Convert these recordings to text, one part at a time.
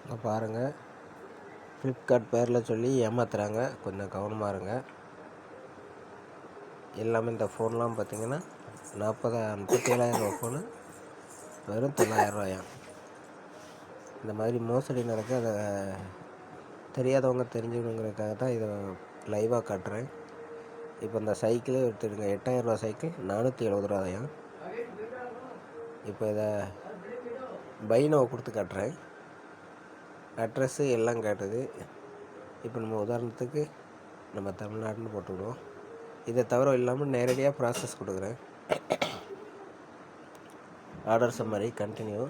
இங்கே பாருங்கள், ஃப்ளிப்கார்ட் பேரில் சொல்லி ஏமாத்துறாங்க. கொஞ்சம் கவனமாக இருங்க. எல்லாமே இந்த ஃபோன்லாம் பார்த்திங்கன்னா 37,000 ஃபோனு வெறும் 9,000 இந்த மாதிரி மோசடி நடக்க அதை தெரியாதவங்க தெரிஞ்சுக்கணுங்கிறதுக்காக தான் இதை லைவாக காட்டுறேன். இப்போ இந்த சைக்கிளே எடுத்துடுங்க, 8,000 சைக்கிள் 470 இப்போ இதை பைனோவை கொடுத்து காட்டுறேன். அட்ரஸ்ஸு எல்லாம் காட்டுது. இப்போ நம்ம உதாரணத்துக்கு நம்ம தமிழ்நாடுன்னு போட்டுவிடுவோம். இதை தவிர இல்லாமல் நேரடியாக ப்ராசஸ் கொடுக்குறேன். Order summary continue.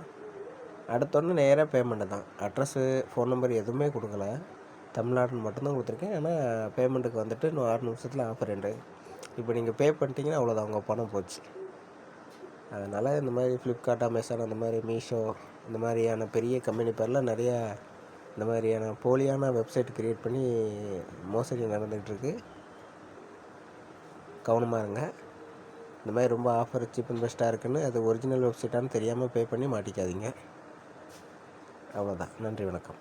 அடுத்தொன்று நேராக பேமெண்ட்டு தான். அட்ரஸ்ஸு ஃபோன் நம்பர் எதுவுமே கொடுக்கல, தமிழ்நாடுன்னு மட்டும்தான் கொடுத்துருக்கேன். ஆனால் பேமெண்ட்டுக்கு வந்துட்டு இன்னும் 6 நிமிஷத்தில் ஆஃபர் எண்டு. இப்போ நீங்கள் பே பண்ணிட்டீங்கன்னா அவ்வளோதான், உங்கள் பணம் போச்சு. அதனால் இந்த மாதிரி ஃப்ளிப்கார்ட், அமேசான், அந்த மாதிரி மீஷோ, இந்த மாதிரியான பெரிய கம்பெனி பேரில் நிறையா இந்த மாதிரியான போலியான வெப்சைட் க்ரியேட் பண்ணி மோசடி நடந்துகிட்ருக்கு. கவனமாக இருங்க. இந்த மாதிரி ரொம்ப ஆஃபர் சீப் அண்ட் பெஸ்ட்டாக இருக்குன்னு அது ஒரிஜினல் வெப்சைட்டானு தெரியாமல் பே பண்ணி மாட்டிக்காதீங்க. அவ்வளோதான். நன்றி, வணக்கம்.